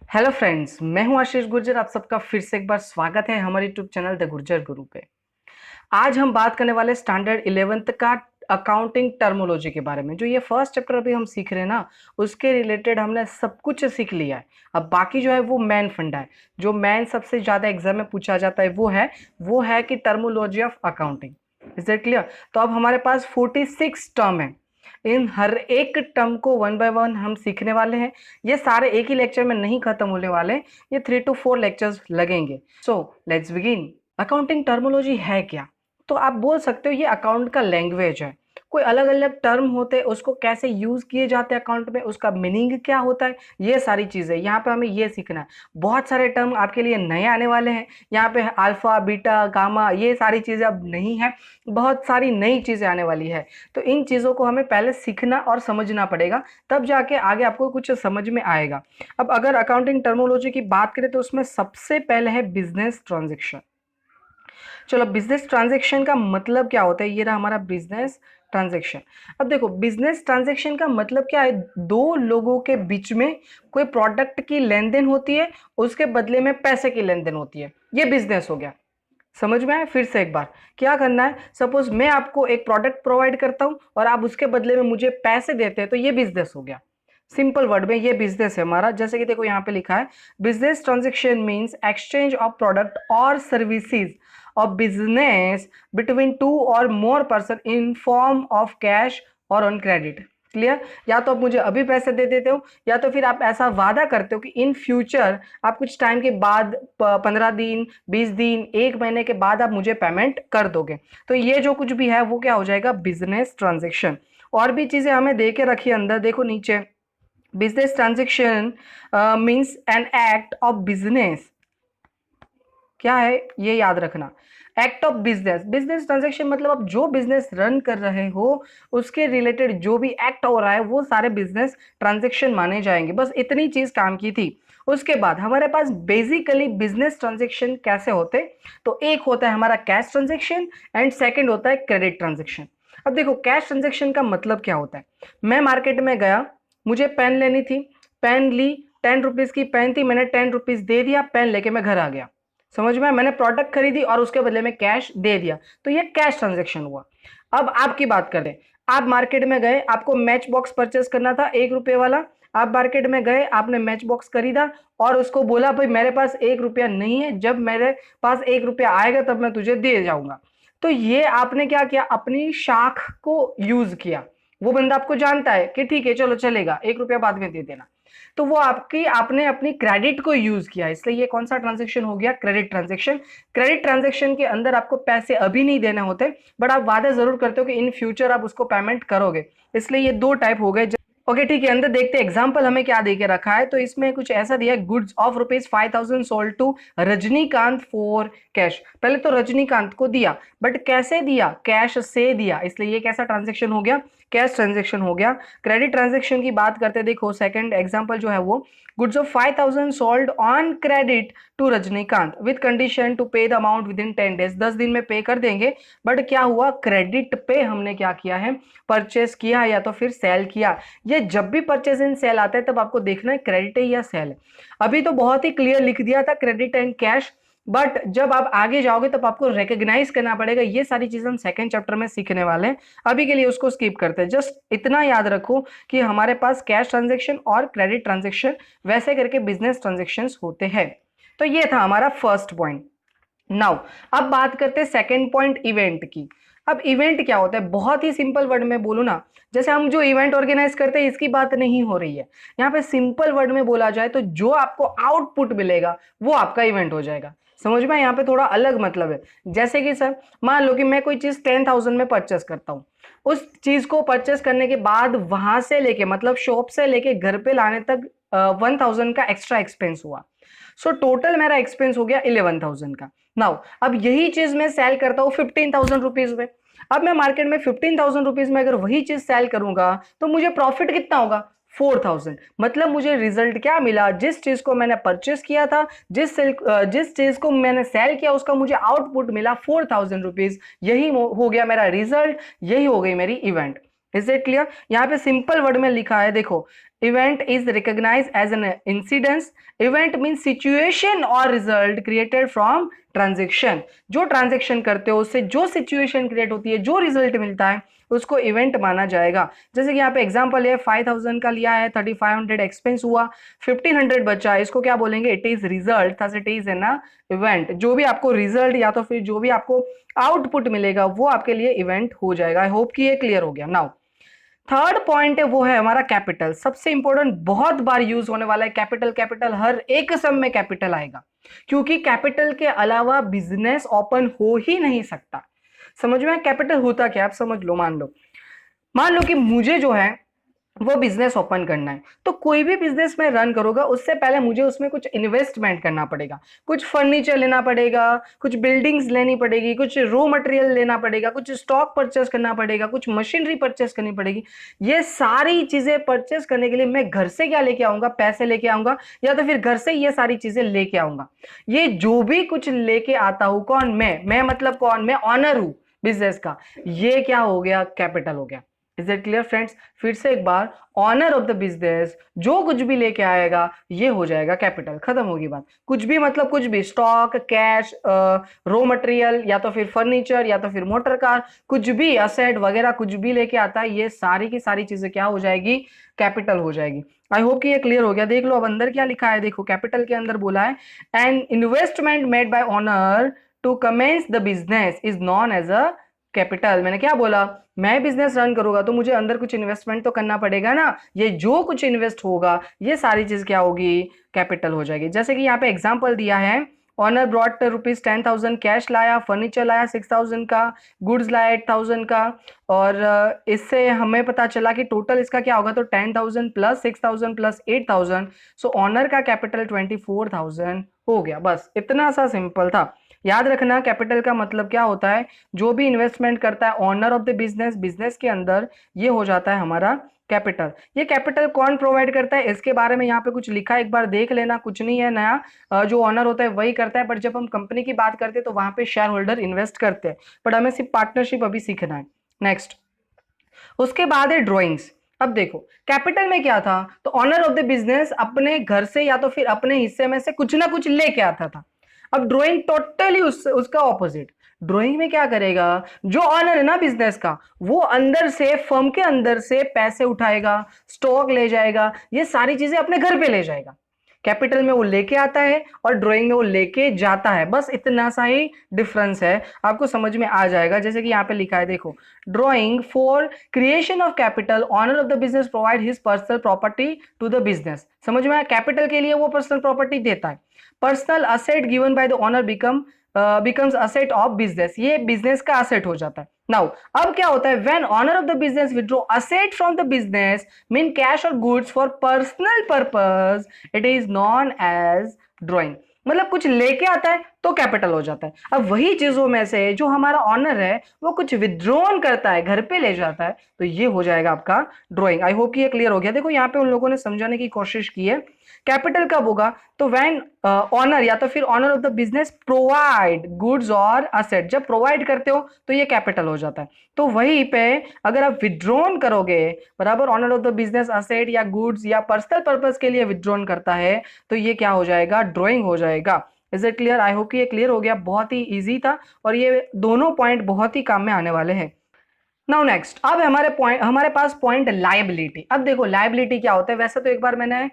Hello friends, मैं हूं आशीष गुर्जर। आप सबका फिर से एक बार स्वागत है हमारे यूट्यूब चैनल द गुर्जर गुरु पे। आज हम बात करने वाले स्टैंडर्ड 11th का अकाउंटिंग टर्मोलॉजी के बारे में। जो ये फर्स्ट चैप्टर अभी हम सीख रहे हैं ना, उसके रिलेटेड हमने सब कुछ सीख लिया है। अब बाकी जो है वो मेन फंडा है, जो मेन सबसे ज़्यादा एग्जाम में पूछा जाता है वो है कि terminology of accounting. Is it clear? तो अब हमारे पास 46 टर्म है। इन हर एक टर्म को वन बाय वन हम सीखने वाले हैं। ये सारे एक ही लेक्चर में नहीं खत्म होने वाले, ये 3 to 4 लेक्चर्स लगेंगे। So let's begin. Accounting terminology है क्या? तो आप बोल सकते हो ये अकाउंट का लैंग्वेज है। कोई अलग अलग टर्म होते हैं, उसको कैसे यूज किए जाते हैं अकाउंट में, उसका मीनिंग क्या होता है, ये सारी चीजें यहाँ पे हमें ये सीखना है। बहुत सारे टर्म आपके लिए नए आने वाले हैं। यहाँ पे अल्फा बीटा गामा ये सारी चीजें अब नहीं है, बहुत सारी नई चीजें आने वाली है। तो इन चीजों को हमें पहले सीखना और समझना पड़ेगा, तब जाके आगे आपको कुछ समझ में आएगा। अब अगर अकाउंटिंग टर्मोलॉजी की बात करें तो उसमें सबसे पहले है बिजनेस ट्रांजेक्शन। चलो, बिजनेस ट्रांजैक्शन का मतलब क्या होता है? ये रहा हमारा बिजनेस ट्रांजैक्शन। अब देखो, बिजनेस ट्रांजैक्शन का मतलब क्या है? दो लोगों के बीच में कोई प्रोडक्ट की लेन देन होती है, उसके बदले में पैसे की लेन देन होती है, ये बिजनेस हो गया। समझ में आया? फिर से एक बार, क्या करना है? सपोज मैं आपको एक प्रोडक्ट प्रोवाइड करता हूं और आप उसके बदले में मुझे पैसे देते हैं, तो ये बिजनेस हो गया। सिंपल वर्ड में ये बिजनेस है हमारा। जैसे कि देखो यहाँ पे लिखा है, business transaction means exchange of product और services of business between two और more person in form of cash और ऑन क्रेडिट। क्लियर? या तो आप मुझे अभी पैसे दे देते हो, या तो फिर आप ऐसा वादा करते हो कि इन फ्यूचर आप कुछ टाइम के बाद 15 दिन 20 दिन 1 महीने के बाद आप मुझे पेमेंट कर दोगे। तो ये जो कुछ भी है वो क्या हो जाएगा? Business transaction. और भी चीजें हमें दे के रखी अंदर, देखो नीचे, business transaction means an act of business. क्या है ये याद रखना, act of business. Business transaction मतलब आप जो बिजनेस रन कर रहे हो उसके रिलेटेड जो भी एक्ट हो रहा है वो सारे बिजनेस ट्रांजेक्शन माने जाएंगे। बस इतनी चीज काम की थी। उसके बाद हमारे पास बेसिकली बिजनेस ट्रांजेक्शन कैसे होते? तो एक होता है हमारा कैश ट्रांजेक्शन एंड सेकंड होता है क्रेडिट ट्रांजेक्शन। अब देखो, कैश ट्रांजेक्शन का मतलब क्या होता है? मैं मार्केट में गया, मुझे पेन लेनी थी, पेन ली, 10 रुपीज की पेन थी, मैंने 10 रुपीज दे दिया, पेन लेके मैं घर आ गया। समझ में? मैंने प्रोडक्ट खरीदी और उसके बदले में कैश दे दिया, तो ये कैश ट्रांजेक्शन हुआ। अब आपकी बात करें, आप मार्केट में गए, आपको मैच बॉक्स परचेस करना था 1 रुपये वाला। आप मार्केट में गए, आपने मैच बॉक्स खरीदा और उसको बोला भाई मेरे पास 1 रुपया नहीं है, जब मेरे पास 1 रुपया आएगा तब मैं तुझे दे जाऊंगा। तो ये आपने क्या किया? अपनी शाख को यूज किया। वो बंदा आपको जानता है कि ठीक है चलो चलेगा, 1 रुपया बाद में दे देना। तो वो आपने अपनी क्रेडिट को यूज किया, इसलिए ये कौन सा ट्रांजेक्शन हो गया? Credit transaction. क्रेडिट ट्रांजेक्शन के अंदर आपको पैसे अभी नहीं देने होते, बट आप वादा जरूर करते हो कि इन फ्यूचर आप उसको पेमेंट करोगे। इसलिए ये दो टाइप हो गए। ओके ठीक है, अंदर देखते हैं एग्जाम्पल हमें क्या दे के रखा है। तो इसमें कुछ ऐसा दिया है, goods of ₹5,000 sold to Rajinikanth for cash. पहले तो रजनीकांत को दिया, बट कैसे दिया? कैश से दिया, इसलिए ये कैसा ट्रांजेक्शन हो गया? कैश ट्रांजेक्शन हो गया। क्रेडिट ट्रांजेक्शन की बात करते, देखो सेकंड एग्जांपल जो है वो, goods of 5,000 sold on credit to Rajinikanth with condition to pay the amount within 10 डेज। 10 दिन में पे कर देंगे। बट क्या हुआ? क्रेडिट पे हमने क्या किया है? परचेस किया या तो फिर सेल किया। ये जब भी परचेस इन सेल आता है तब आपको देखना है क्रेडिट है या सेल है। अभी तो बहुत ही क्लियर लिख दिया था क्रेडिट एंड कैश, बट जब आप आगे जाओगे तब आपको रिकॉग्नाइज करना पड़ेगा। ये सारी चीजें हम सेकंड चैप्टर में सीखने वाले हैं, अभी के लिए उसको स्किप करते हैं। जस्ट इतना याद रखो कि हमारे पास कैश ट्रांजेक्शन और क्रेडिट ट्रांजेक्शन वैसे करके बिजनेस ट्रांजेक्शन होते हैं। तो ये था हमारा फर्स्ट पॉइंट। नाउ अब बात करते हैं सेकंड पॉइंट, इवेंट की। अब इवेंट क्या होता है? बहुत ही सिंपल वर्ड में बोलूं ना, जैसे हम जो इवेंट ऑर्गेनाइज करते हैं इसकी बात नहीं हो रही है यहाँ पे। सिंपल वर्ड में बोला जाए तो जो आपको आउटपुट मिलेगा वो आपका इवेंट हो जाएगा। समझ में? यहाँ पे थोड़ा अलग मतलब है। जैसे कि सर, मान लो कि मैं कोई चीज 10,000 में परचेस करता हूँ, उस चीज को परचेस करने के बाद वहां से लेके, मतलब शॉप से लेके घर पे लाने तक 1,000 का एक्स्ट्रा एक्सपेंस हुआ। सो टोटल मेरा एक्सपेंस हो गया 11,000 का। नाउ अब यही चीज मैं सेल करता हूँ 15,000 रुपीज में। अब मैं मार्केट में 15,000 रुपीज में अगर वही चीज सेल करूंगा तो मुझे प्रॉफिट कितना होगा? 4,000। मतलब मुझे रिजल्ट क्या मिला? जिस चीज को मैंने परचेस किया था, जिस चीज को मैंने सेल किया, उसका मुझे आउटपुट मिला 4,000 रुपीज। यही हो गया मेरा रिजल्ट, यही हो गई मेरी इवेंट। Is it clear? यहाँ पे सिंपल वर्ड में लिखा है, देखो Event is recognized as an incidence. Event means situation or result created from transaction. जो ट्रांजेक्शन करते हो उससे जो सिचुएशन क्रिएट होती है, जो रिजल्ट मिलता है, उसको इवेंट माना जाएगा। जैसे कि यहाँ पे एग्जांपल है 5000 का लिया है, 3500 एक्सपेंस हुआ, 1500 बचा, इसको क्या बोलेंगे? It is result, thus it is an event. जो भी आपको रिजल्ट या तो फिर जो भी आपको आउटपुट मिलेगा वो आपके लिए इवेंट हो जाएगा। आई होप कि ये क्लियर हो गया। नाउ थर्ड पॉइंट है वो है हमारा कैपिटल। सबसे इंपॉर्टेंट, बहुत बार यूज होने वाला है कैपिटल। कैपिटल हर एक सम में कैपिटल आएगा, क्योंकि कैपिटल के अलावा बिजनेस ओपन हो ही नहीं सकता। समझ में? कैपिटल होता क्या, आप समझ लो। मान लो कि मुझे जो है वो बिजनेस ओपन करना है, तो कोई भी बिजनेस में रन करूंगा उससे पहले मुझे उसमें कुछ इन्वेस्टमेंट करना पड़ेगा, कुछ फर्नीचर लेना पड़ेगा, कुछ बिल्डिंग्स लेनी पड़ेगी, कुछ रॉ मटेरियल लेना पड़ेगा, कुछ स्टॉक परचेस करना पड़ेगा, कुछ मशीनरी परचेस करनी पड़ेगी। ये सारी चीजें परचेस करने के लिए मैं घर से क्या लेके आऊंगा? पैसे लेके आऊंगा, या तो फिर घर से ये सारी चीजें लेके आऊंगा। ये जो भी कुछ लेके आता हूं, कौन? मैं मतलब कौन? मैं ऑनर हूं बिजनेस का। ये क्या हो गया? कैपिटल हो गया। Is it clear friends? फिर से एक बार, ऑनर ऑफ द बिजनेस जो कुछ भी लेके आएगा ये हो जाएगा कैपिटल। खत्म होगी बात। कुछ भी मतलब कुछ भी, स्टॉक, कैश, रॉ मटेरियल, या तो फिर फर्नीचर, या तो फिर मोटर कार, कुछ भी असेट वगैरह कुछ भी लेके आता है, ये सारी की सारी चीजें क्या हो जाएगी? कैपिटल हो जाएगी। आई होप कि ये क्लियर हो गया। देख लो अब अंदर क्या लिखा है, देखो कैपिटल के अंदर बोला है an investment made by owner to commence the business is known as a capital. मैंने क्या बोला? मैं बिजनेस रन करूंगा तो मुझे अंदर कुछ इन्वेस्टमेंट तो करना पड़ेगा ना। ये जो कुछ इन्वेस्ट होगा ये सारी चीज क्या होगी? कैपिटल हो जाएगी। जैसे कि यहाँ पे एग्जांपल दिया है, ऑनर ब्रॉट ₹10,000 कैश लाया, फर्नीचर लाया 6,000 का, गुड्स लाया 8,000 का, और इससे हमें पता चला कि टोटल इसका क्या होगा? तो 10,000 प्लस 6,000 प्लस 8,000, सो ऑनर का कैपिटल 24,000 हो गया। बस इतना सा सिंपल था। याद रखना कैपिटल का मतलब क्या होता है? जो भी इन्वेस्टमेंट करता है owner of the business, business के अंदर, ये हो जाता है हमारा कैपिटल। ये कैपिटल कौन प्रोवाइड करता है इसके बारे में यहाँ पे कुछ लिखा है, एक बार देख लेना, कुछ नहीं है नया। जो ऑनर होता है वही करता है, बट जब हम कंपनी की बात करते हैं तो वहां पे शेयर होल्डर इन्वेस्ट करते हैं, बट हमें सिर्फ पार्टनरशिप अभी सीखना है। नेक्स्ट, उसके बाद है ड्रॉइंग्स। अब देखो कैपिटल में क्या था? तो ऑनर ऑफ द बिजनेस अपने घर से या तो फिर अपने हिस्से में से कुछ ना कुछ लेके आता था। अब ड्राइंग टोटली उसका ऑपोजिट। ड्राइंग में क्या करेगा? जो ऑनर है ना बिजनेस का, वो अंदर से, फर्म के अंदर से पैसे उठाएगा, स्टॉक ले जाएगा, ये सारी चीजें अपने घर पे ले जाएगा। कैपिटल में वो लेके आता है और ड्राइंग में वो लेके जाता है। बस इतना सा ही डिफरेंस है, आपको समझ में आ जाएगा। जैसे कि यहाँ पे लिखा है, देखो, drawing for creation of capital, owner of the business provide his personal property to the business. समझ में आया? कैपिटल के लिए वो पर्सनल प्रॉपर्टी देता है। Personal asset given by the owner becomes asset of business, ये बिजनेस का असेट हो जाता है। नाउ अब क्या होता है? When owner of the business withdraw asset from the business, mean cash और goods for personal purpose, it is known as drawing. मतलब कुछ लेके आता है तो कैपिटल हो जाता है। अब वही चीजों में से जो हमारा ऑनर है वो कुछ विड्रॉन करता है, घर पे ले जाता है, तो ये हो जाएगा आपका ड्राइंग। आई होप कि ये क्लियर हो गया। देखो यहाँ पे उन लोगों ने समझाने की कोशिश की है। कैपिटल कब होगा? तो व्हेन ऑनर या तो फिर owner of the business provide goods और असेट, जब प्रोवाइड करते हो तो ये कैपिटल हो जाता है। तो वहीं पे अगर आप विड्रॉन करोगे, बराबर, owner of the business asset या गुड्स या पर्सनल पर्पस के लिए विड्रॉन करता है, तो ये क्या हो जाएगा? ड्राइंग हो जाएगा। Is it clear? I hope कि ये क्लियर हो गया। बहुत ही इजी था और ये दोनों पॉइंट बहुत ही काम में आने वाले हैं। नाउ नेक्स्ट, अब हमारे पास पॉइंट लायबिलिटी। अब देखो लायबिलिटी क्या होता है। वैसे तो एक बार मैंने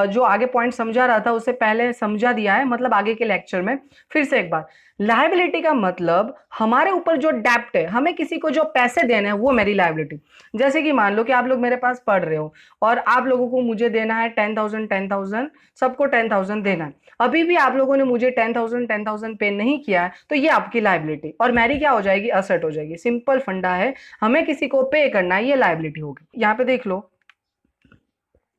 जो आगे पॉइंट समझा रहा था उससे पहले समझा दिया है, मतलब आगे के लेक्चर में। फिर से एक बार, लायबिलिटी का मतलब हमारे ऊपर जो डेप्ट है, हमें किसी को जो पैसे देने हैं, वो मेरी लायबिलिटी। जैसे कि मान लो कि आप लोग मेरे पास पढ़ रहे हो और आप लोगों को मुझे देना है 10,000, सबको 10,000 देना है। अभी भी आप लोगों ने मुझे 10,000 पे नहीं किया है, तो ये आपकी लायबिलिटी और मेरी क्या हो जाएगी? असेट हो जाएगी। सिंपल फंडा है, हमें किसी को पे करना है, ये लायबिलिटी होगी। यहाँ पे देख लो,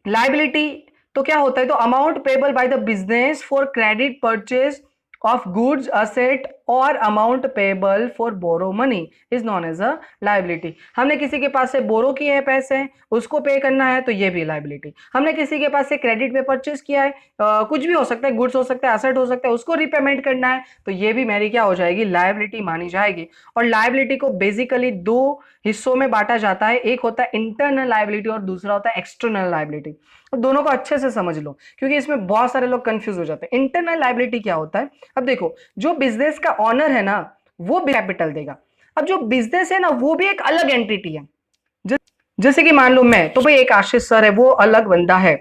लायबिलिटी तो क्या होता है? तो amount payable by the business for credit purchase of goods, asset और amount payable for borrow money is known as a liability. हमने किसी के पास से बोरो किए हैं पैसे, उसको पे करना है तो ये भी लाइबिलिटी। हमने किसी के पास से क्रेडिट पे परचेज किया है, कुछ भी हो सकता है, गुड्स हो सकता है, एसेट हो सकता है, उसको रिपेमेंट करना है तो ये भी मेरी क्या हो जाएगी, लाइबिलिटी मानी जाएगी। और लाइबिलिटी को बेसिकली दो हिस्सों में बांटा जाता है, एक होता है इंटरनल लाइबिलिटी और दूसरा होता है एक्सटर्नल लाइबिलिटी। तो दोनों को अच्छे से समझ लो क्योंकि इसमें बहुत सारे लोग कंफ्यूज हो जाते हैं। इंटरनल लाइबिलिटी क्या होता है, अब देखो जो बिजनेस का ऑनर है ना वो कैपिटल देगा। अब जो बिजनेस है ना वो भी एक अलग एंटिटी है। जैसे कि मान लो मैं, तो भाई एक आशीष सर है वो अलग बंदा है,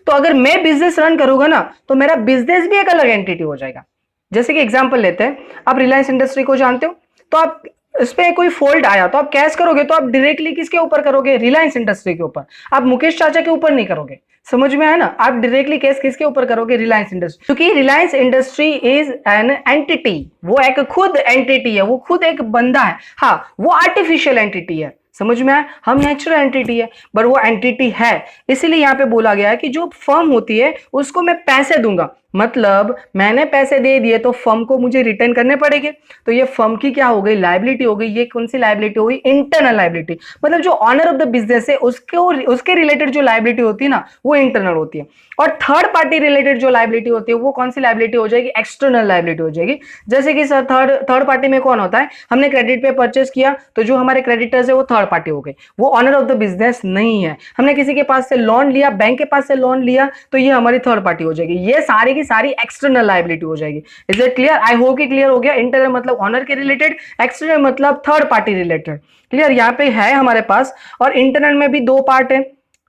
तो अगर मैं बिजनेस रन करूंगा ना तो मेरा बिजनेस भी एक अलग एंटिटी हो जाएगा। जैसे कि एग्जांपल लेते हैं, आप रिलायंस इंडस्ट्री को जानते हो, तो आप इस पे कोई फॉल्ट आया तो आप कैश करोगे तो आप डायरेक्टली किसके ऊपर करोगे, रिलायंस इंडस्ट्री के ऊपर। आप मुकेश चाचा के ऊपर नहीं करोगे, समझ में आया ना। आप डायरेक्टली केस किसके ऊपर करोगे, रिलायंस इंडस्ट्री, क्योंकि Reliance industry is an entity, वो एक खुद एंटिटी है, वो खुद एक बंदा है। हाँ वो आर्टिफिशियल एंटिटी है, समझ में आया। हम नेचुरल एंटिटी है पर वो एंटिटी है, इसीलिए यहां पे बोला गया है कि जो फर्म होती है उसको मैं पैसे दूंगा, मतलब मैंने पैसे दे दिए तो फर्म को मुझे रिटर्न करने पड़ेंगे, तो ये फर्म की क्या हो गई, लायबिलिटी हो गई। ये कौन सी लायबिलिटी हो गई, इंटरनल लायबिलिटी। मतलब जो ऑनर ऑफ द बिजनेस है उसके रिलेटेड जो लायबिलिटी होती है ना वो इंटरनल होती है। और थर्ड पार्टी रिलेटेड जो लायबिलिटी होती है वो कौन सी लायबिलिटी हो जाएगी, एक्सटर्नल लायबिलिटी हो जाएगी। जैसे कि सर थर्ड पार्टी में कौन होता है, हमने क्रेडिट पे परचेस किया तो जो हमारे क्रेडिटर्स है वो थर्ड पार्टी हो गए, वो ऑनर ऑफ द बिजनेस नहीं है। हमने किसी के पास से लोन लिया, बैंक के पास से लोन लिया, तो ये हमारी थर्ड पार्टी हो जाएगी। ये सारी की सारी एक्सटर्नल लायबिलिटी हो जाएगी। Is it clear, I hope कि क्लियर हो गया। इंटरनल मतलब ऑनर के रिलेटेड, एक्सटर्नल मतलब थर्ड पार्टी रिलेटेड। क्लियर, यहाँ पे है हमारे पास। और इंटरनल में भी दो पार्ट है,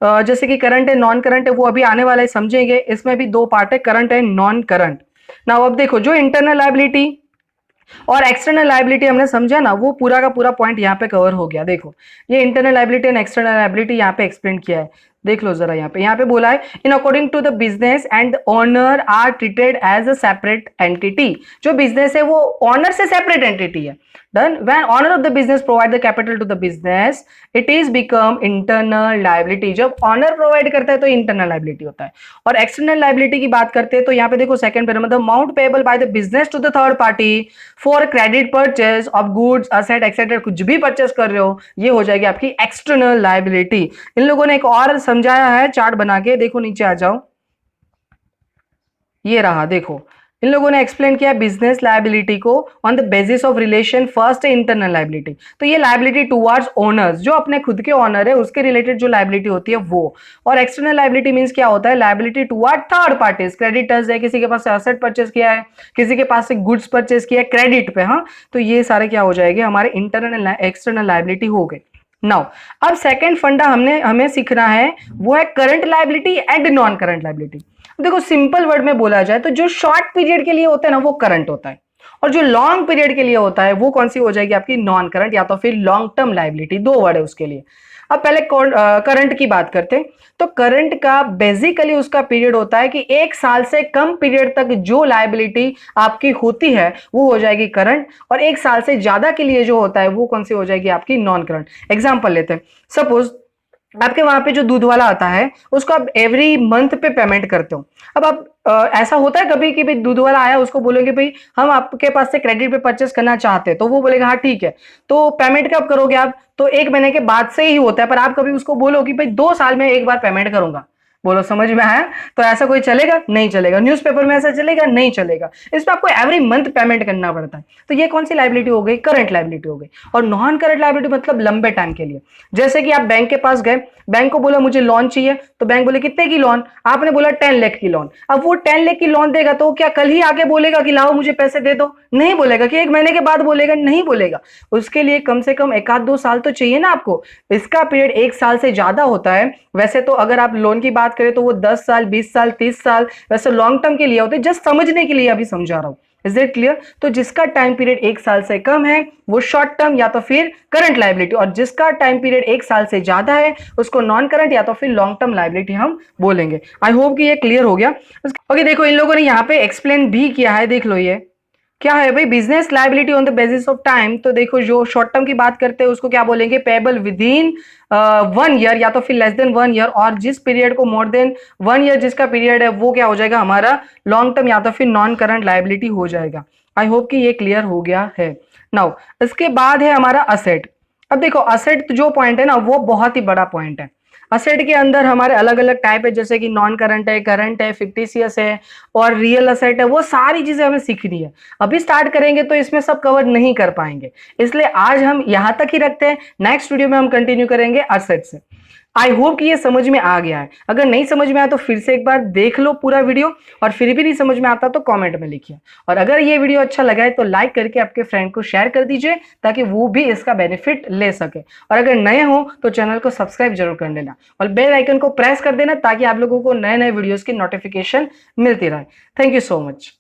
जैसे कि करंट है, नॉन करंट है, वो अभी आने वाला है समझेंगे। इसमें भी दो पार्ट है, करंट है, नॉन करंट। नाउ अब देखो जो इंटरनल लायबिलिटी और एक्सटर्नल लायबिलिटी हमने समझा ना, वो पूरा का पूरा पॉइंट यहाँ पे कवर हो गया। देखो ये internal liability and external liability यहाँ पे एक्सप्लेन किया है, देख लो जरा। यहाँ पे बोला है in according to the business and owner are treated as a separate entity. जो बिजनेस है वो ओनर से सेपरेट एंटिटी है। Then when owner of the business provide the capital to the business, it is become internal liability। जब honour provide करता है तो internal liability होता है। और एक्सटर्नल लायबिलिटी की बात करते हैं तो यहाँ पे देखो सेकंड पे मतलब amount payable by the business to the third party for credit purchase of goods asset etcetera, कुछ भी परचेस कर रहे हो ये हो जाएगी आपकी एक्सटर्नल लायबिलिटी। इन लोगों ने एक और समझाया है चार्ट बना के, देखो नीचे आ जाओ, ये रहा देखो। इन लोगों ने एक्सप्लेन किया बिजनेस लायबिलिटी को on the basis of relation. First है इंटरनल लायबिलिटी, तो ये लायबिलिटी टुवर्ड्स ओनर्स, जो अपने खुद के ओनर है उसके रिलेटेड जो लायबिलिटी होती है वो। और एक्सटर्नल लायबिलिटी मींस क्या होता है, liability toward third parties, creditors है, किसी के पास से एसेट परचेस किया है, किसी के पास से गुड्स परचेस किया है क्रेडिट पे, हाँ, तो ये सारे क्या हो जाएंगे हमारे इंटरनल एक्सटर्नल लायबिलिटी हो गए। नाउ अब सेकंड फंडा हमें सीखना है वो है current liability and non current liability. देखो सिंपल वर्ड में बोला जाए तो जो शॉर्ट पीरियड के लिए होता है ना वो करंट होता है, और जो लॉन्ग पीरियड के लिए होता है वो कौन सी हो जाएगी आपकी, नॉन करंट या तो फिर लॉन्ग टर्म लायबिलिटी। दो वर्ड है उसके लिए। अब पहले करंट की बात करते हैं, तो करंट का बेसिकली उसका पीरियड होता है कि एक साल से कम पीरियड तक जो लायबिलिटी आपकी होती है वो हो जाएगी करंट, और एक साल से ज्यादा के लिए जो होता है वो कौन सी हो जाएगी आपकी, नॉन करंट। एग्जाम्पल लेते हैं, सपोज आपके वहां पे जो दूध वाला आता है उसको आप एवरी मंथ पे पेमेंट करते हो। अब आप ऐसा होता है कभी कि भाई दूध वाला आया, उसको बोलोगे भाई हम आपके पास से क्रेडिट पे परचेस करना चाहते हैं, तो वो बोलेगा हाँ ठीक है, तो पेमेंट कब करोगे आप, तो एक महीने के बाद से ही होता है। पर आप कभी उसको बोलो कि भाई 2 साल में एक बार पेमेंट करूंगा, बोलो समझ में आया। तो ऐसा कोई चलेगा, नहीं चलेगा। न्यूज़पेपर में ऐसा चलेगा, नहीं चलेगा। इसमें आपको एवरी मंथ पेमेंट करना पड़ता है। तो ये कौन सी लायबिलिटी हो गई, करंट लायबिलिटी हो गई। और नॉन करंट लायबिलिटी मतलब लंबे टाइम के लिए, जैसे कि आप बैंक के पास गए, बैंक को बोला मुझे लोन चाहिए, तो बैंक बोले कितने की लोन, आपने बोला 10 लाख की लोन। अब वो 10 लाख की लोन देगा तो क्या कल ही आके बोलेगा कि लाओ मुझे पैसे दे दो, नहीं बोलेगा। कि एक महीने के बाद बोलेगा, नहीं बोलेगा। उसके लिए कम से कम 1-2 साल तो चाहिए ना आपको। इसका पीरियड 1 साल से ज्यादा होता है। वैसे तो अगर आप लोन की बात करें तो वो 10 साल, 20 साल, 30 साल वैसे लॉन्ग टर्म के लिए होते हैं। जस्ट समझने के लिए अभी समझा रहा हूं, इज इट क्लियर। तो जिसका टाइम पीरियड 1 साल से कम है वो शॉर्ट टर्म या तो फिर करंट लायबिलिटी, और जिसका टाइम पीरियड 1 साल से ज्यादा है उसको नॉन करंट या तो फिर लॉन्ग टर्म लायबिलिटी हम बोलेंगे। आई होप कि ये क्लियर हो गया। ओके देखो इन लोगों ने यहाँ पे एक्सप्लेन भी किया है, देख लो ये क्या है भाई, business liability on the basis of time. तो देखो जो शॉर्ट टर्म की बात करते हैं उसको क्या बोलेंगे, पेबल विद इन 1 ईयर या तो फिर लेस देन 1 ईयर, और जिस पीरियड को मोर देन 1 ईयर जिसका पीरियड है वो क्या हो जाएगा हमारा लॉन्ग टर्म या तो फिर नॉन करंट लायबिलिटी हो जाएगा। आई होप कि ये क्लियर हो गया है। नाउ इसके बाद है हमारा असेट। अब देखो असेट जो पॉइंट है ना वो बहुत ही बड़ा पॉइंट है। असेट के अंदर हमारे अलग अलग टाइप है, जैसे कि नॉन करंट है, फिक्टिशियस है और रियल असेट है। वो सारी चीजें हमें सीखनी है। अभी स्टार्ट करेंगे तो इसमें सब कवर नहीं कर पाएंगे, इसलिए आज हम यहां तक ही रखते हैं। नेक्स्ट वीडियो में हम कंटिन्यू करेंगे असेट से। आई होप कि ये समझ में आ गया है। अगर नहीं समझ में आया तो फिर से एक बार देख लो पूरा वीडियो, और फिर भी नहीं समझ में आता तो कमेंट में लिखिए। और अगर ये वीडियो अच्छा लगा है तो लाइक करके आपके फ्रेंड को शेयर कर दीजिए, ताकि वो भी इसका बेनिफिट ले सके। और अगर नए हो तो चैनल को सब्सक्राइब जरूर कर लेना और बेल आइकन को प्रेस कर देना, ताकि आप लोगों को नए नए वीडियोस की नोटिफिकेशन मिलती रहे। Thank you so much.